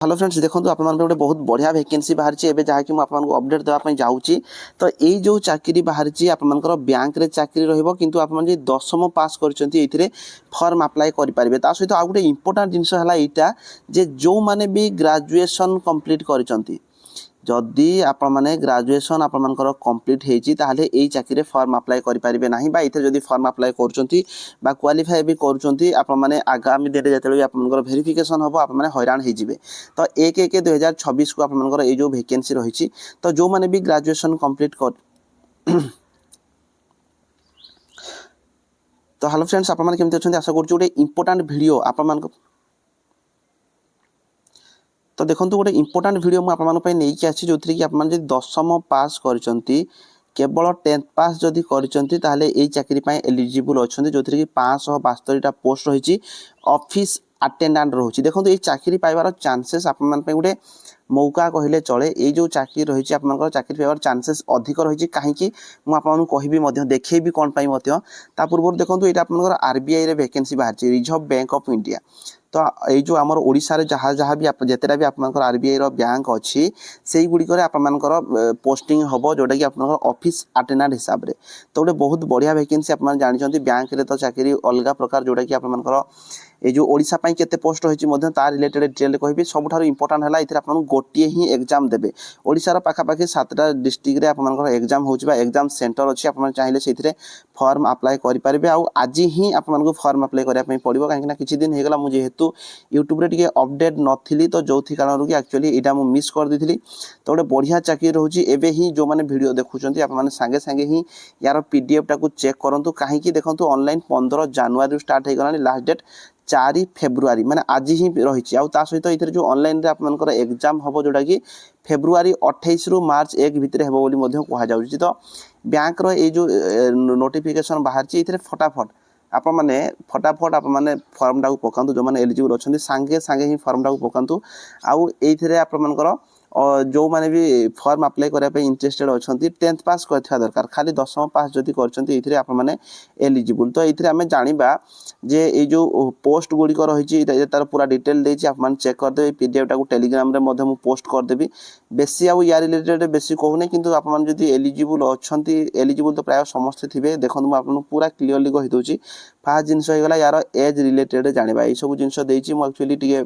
Hello friends देखो आप गोटे बहुत बढ़िया वैकेंसी बाहर जहाँकि मुझे अपडेट देवाई जाऊँगी। तो यही जो चाकरी बाहर आपर बैंक रे चाकरी रही आप 10वीं पास कर फर्म अप्लाई करेंगे। ता सहित आउ गोटे इंपोर्टाट जिनस यहाँ जे जो मैंने भी ग्रेजुएशन कंप्लीट कर जदि आपण मैंने ग्रेजुएशन आपर कंप्लीट होती यही चाकरी फर्म अप्लाई करेंगे ना ये फर्म अप्लाई कर क्वालिफाई भी कर आगामी दिन में जो भेरिफिकेशन हम आप हैरान होजिबे। तो 1/1/2026 को आपर ये जो वैकेंसी रही तो जो मैंने भी ग्रेजुएशन कंप्लीट कर तो हेलो फ्रेंड्स आप केमती आशा करुँ गोटे इंपोर्टाट वीडियो आप तो देखो गोटे इंपोर्टाट वीडियो मुझे नहीं आसी जो थी कि आप 10वीं पास कर केवल 10th पास जदि कर चाकरी एलिजिबल अच्छा जो थी कि 572टा पोस्ट रही ऑफिस अटेंडेंट रोचे। देखो ये चाकरी पाइबार चांसेस आप गोटे मौका कहले चले ये जो चाकरी रही आप चाकरी पाइबार चांसेस अधिक रही कहीं मुझे कहबी देखेबी कौन पूर्व देखो ये आप आरबीआई रे वैकेंसी बाहर रिजर्व बैंक ऑफ इंडिया। तो ये जो आमर ओडिशा जहाँ जहाँ भी जितेटा भी आप आरबीआई बैंक अच्छी से गुड़िक आपर पोस्टिंग हम जोटा कि आप ऑफिस अटेंडेंट हिसाब से। तो गोटे बहुत बढ़िया वैकेंसी आप जानते बैंक रे तो चाकरी अलग प्रकार जोटा कि आप ये जो ओडिशा पाई केते पोस्ट रही तार रिलेटेड डिटेल कहबी सबुठारु इंपोर्टाट है ये आप गोटे ही एग्जाम देवे ओडिशार पाखापाखि 7टा डिस्ट्रिक्ट आप एग्जाम हो एग्जाम सेंटर अच्छी आप चाहिए से फर्म अप्लाई करेंगे। आज ही आपको फर्म अप्लाई करने पड़ो कहीं किसी दिन होगा मुझे जेहेतु यूट्यूब रे अपडेट नी तो जो कारण कि एक्चुअली यहाँ मुझे मिस कर दी। तो गोटे बढ़िया चाकरी रोचे एवं ही जो मैंने वीडियो देखुं आप सागे सागे ही यार पीडीएफ टाक चेक करूँ कहीं देखो ऑनलाइन 15 जनवरी स्टार्ट हो गला लास्ट डेट 4 फेब्रुआरी माने आज ही रही आ सहित ये जो ऑनलाइन आपर एग्जाम हम जोटा कि फेब्रुआरी 28 रु मार्च 1 भितर हम कहुच्छी। तो बैंक रो ये जो नोटिफिकेशन बाहर ये फटाफट आप फटाफट आप फर्म टाक पकातु जो मैंने एलिजिबल अच्छा सांगे सांगे ही फर्म टाक पकातु आउ ये आपर जो मैंने भी फर्म अप्लाई करने इंटरेस्टेड अच्छा 10th पास करथिबा दरकार खाली 10वीं पास जदि करते आप एलिजिबल। तो ये आम जाना जे ये जो पोस्ट गुड़िक रही तार पूरा डिटेल देती आप चेक करदे पीडीएफ टाक टेलीग्राम रे पोस्ट करदेवी बेसी आउ या रिलेटेड बेसी कहूना कि आप एलिजिबल अच्छा एलिजिबल तो प्राय समस्ते थे देखो मुझे आपको पूरा क्लीयरली कहीदे। फास्ट जिनस होगा यार एज रिलेटेड जाना ये सब जिन एक्चुअली टे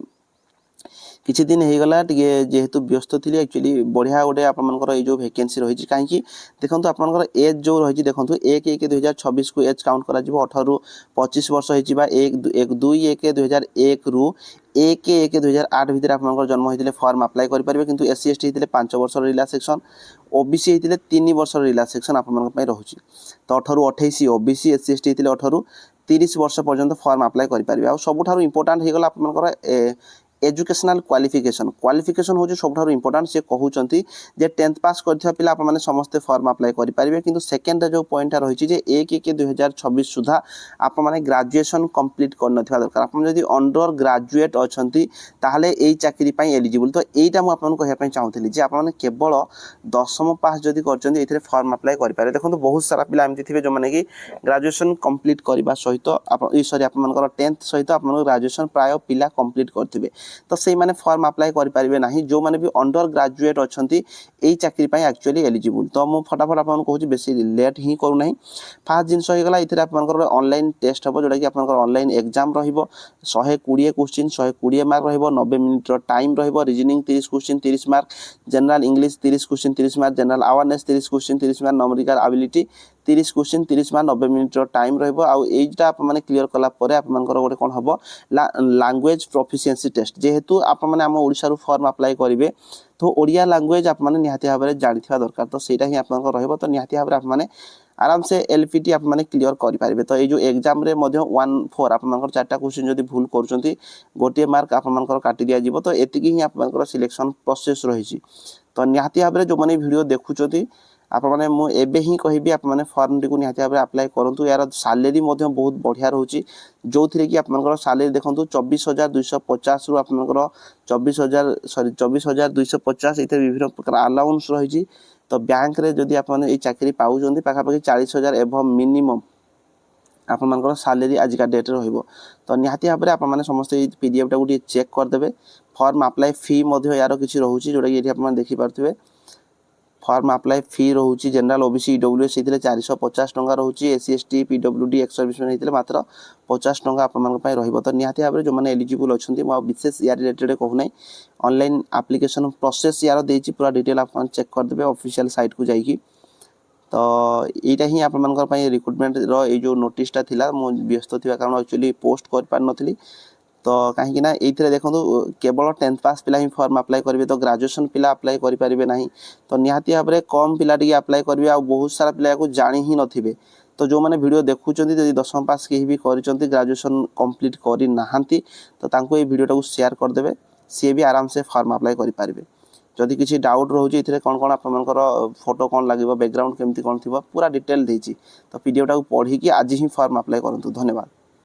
किसी दिन होगला जेहेतु व्यस्त थी एक्चुअली बढ़िया गोटे आपर ये जो वैकेंसी रही कहीं देखो आपर एज जो रही देखो 1/1/2026 को एज काउंट कर 18 रु 25 वर्ष हो 2/1/2001 रु 1/1/2008 भितर आप जन्म होते फर्म अप्लाई करेंगे किंतु एससी एसटी होते 5 वर्ष रिलैक्सेशन ओबीसी होते 3 वर्ष रिलैक्सेशन आप रोचे। तो 18 रु 28 ओबीसी एससी एसटी होते 18 रु 30 वर्ष पर्यंत फर्म अप्लाई करेंगे। आ सबुठ इंपोर्टाट होगा आप एजुकेशनल क्वालिफिकेशन हूँ सब इंपोर्टाट से कहते जे 10th पास करथिबा पिला आप माने समस्ते फर्म अप्लाई करेंगे किंतु सेकेंड जो पॉइंट रही है 1/1/2026 सुधा आप माने ग्रेजुएशन कंप्लीट कर नथिबा दरकार आप जदि अंडर ग्रेजुएट अच्छी ताहले एई चाकरी पाई एलिजिबल। तो एटा मु आपन कहया चाहूली जे आप केवल 10वीं पास जदि करछन एथिरे फर्म अप्लाई करेंगे। देखो बहुत सारा पिला एमती थे जो मैंने कि ग्रेजुएशन कंप्लीट करने सहित सॉरी आप 10th सहित आप ग्रेजुएशन प्राय पिला कंप्लीट करथिबे तो से माने फर्म अप्लाई करेंगे ना जो मैंने भी अंडर ग्रेजुएट अच्छा यही चाकरी एक्चुअली एलिजिबल। तो मुझे फटाफट आपको कहूँ बेसी लेट ही करूना। फास्ट जिनस होगा ये आप ऑनलाइन टेस्ट हम जोटा कि आप ऑनलाइन एग्जाम रो 120 क्वेश्चन 120 मार्क रो 90 मिनिट टाइम रो reasoning 30 question 30 mark general English 30 question 30 mark general awareness 30 question 30 mark numerical ability 30 question 30 mark 90 minute time रोटा आप क्लीयर कलापर आप गोटे कौन हम लैंग्वेज प्रोफिशिएंसी टेस्ट जेहेतु आप आम ओडिशा फर्म अप्लाई करेंगे तो ओडिया लैंग्वेज आप निहाती भाव में जाना दरकार। तो सहीटा ही आप तो निहाती भाव में आप आराम से एलपीटी आप क्लीयर करेंगे। तो ये जो एग्जाम रे 1/4 आप 4टा क्वेश्चन जब भूल कर गोटे मार्क आप काटी दि जाव। तो एतिकी ही आप सिलेक्शन प्रोसेस रही। तो निहाती भाव में जो मैंने वीडियो देखुं आप एबे ही कहबी आप फर्म टी निहाती भाव अप्लाई करूँ यार सालेरी बहुत बढ़िया रोचे जो थी कि आप सालेरी देखो 24,250 रु आप 24,250 ये विभिन्न प्रकार अलाउंस रही। तो बैंक रे जदि आप चाकरी पाँच पाखापाखि 40,000 एभव मिनिमम ଆପଣଙ୍କର ସାଲେରୀ ଆଜିକା ଡେଟ୍ରେ ରହିବ। ତ ନିହାତି ଭାବରେ ଆପଣମାନେ ସମସ୍ତେ ଏଇ ପିଡିଏଫ୍ଟାକୁ ଟିକେ ଚେକ୍ କରିଦେବେ। ଫର୍ମ ଆପ୍ଲାଏ ଫି ମଧ୍ୟ ଏହାର କିଛି ରହୁଛି, ଯେଉଁଟାକି ଏଠି ଆପଣମାନେ ଦେଖିପାରୁଥିବେ। ଫର୍ମ ଆପ୍ଲାଏ ଫି ରହୁଛି ଜେନେରାଲ ଓବିସି ଇଡବ୍ଲ୍ୟୁଏସ୍ ହେଇଥିଲେ 450 ଟଙ୍କା ରହୁଛି, SC ST PWD X serviceman ହେଇଥିଲେ ମାତ୍ର 50 ଟଙ୍କା ଆପଣମାନଙ୍କ ପାଇଁ ରହିବ। ତ ନିହାତି ଭାବରେ ଯେଉଁମାନେ ଏଲିଜିବୁଲ୍ ଅଛନ୍ତି, ମୁଁ ଆଉ ବିଶେଷ ୟା ରିଲେଟେଡ୍ କହୁନାହିଁ। ଅନଲାଇନ୍ ଆପ୍ଲିକେସନ୍ ପ୍ରୋସେସ୍ ୟାର ଦେଇଛି, ପୁରା ଡିଟେଲ୍ ଆପଣ ଚେକ୍ କରିଦେବେ ଅଫିସିଆଲ୍ ସାଇଟ୍କୁ ଯାଇକି। ତ এইটা ହିଁ ଆପଣମାନଙ୍କ ପାଇଁ ରିକ୍ରୁଟମେଣ୍ଟର ଏଇ ଯେଉଁ ନୋଟିସଟା ଥିଲା, ମୁଁ ବ୍ୟସ୍ତ ଥିବା କାରଣ ଆକ୍ଚୁଆଲି ପୋଷ୍ଟ କରିପାରିନଥିଲି। ତ କାହିଁକି ନା ଏଇଥିରେ ଦେଖନ୍ତୁ କେବଳ 10th ପାସ୍ ପିଲା ହିଁ ଫର୍ମ ଆପ୍ଲାଏ କରିବେ, ତ ଗ୍ରାଜୁଏସନ୍ ପିଲା ଆପ୍ଲାଏ କରିପାରିବେ ନାହିଁ। ତ ନିହାତି ଭାବରେ କମ୍ ପିଲା ଟିକେ ଆପ୍ଲାଏ କରିବେ, ଆଉ ବହୁତ ସାରା ପିଲା ୟାକୁ ଜାଣି ହିଁ ନଥିବେ। ତ ଯେଉଁମାନେ ଭିଡ଼ିଓ ଦେଖୁଛନ୍ତି, ଯଦି 10ମ ପାସ୍ କେହି ବି କରିଛନ୍ତି, ଗ୍ରାଜୁଏସନ୍ କମ୍ପ୍ଲିଟ୍ କରିନାହାନ୍ତି, ତ ତାଙ୍କୁ ଏଇ ଭିଡ଼ିଓଟାକୁ ସେୟାର କରିଦେବେ, ସିଏ ବି ଆରାମସେ ଫର୍ମ ଆପ୍ଲାଏ କରିପାରିବେ। ଯଦି କିଛି ଡାଉଟ୍ ରହୁଛି ଏଥିରେ କ'ଣ କ'ଣ ଆପଣଙ୍କର ଫଟୋ କ'ଣ ଲାଗିବ, ବ୍ୟାକଗ୍ରାଉଣ୍ଡ କେମିତି କ'ଣ ଥିବ, ପୁରା ଡିଟେଲ୍ ଦେଇଛି। ତ ପିଡିଏଫ୍ଟାକୁ ପଢ଼ିକି ଆଜି ହିଁ ଫର୍ମ ଆପ୍ଲାଏ କରନ୍ତୁ। ଧନ୍ୟବାଦ।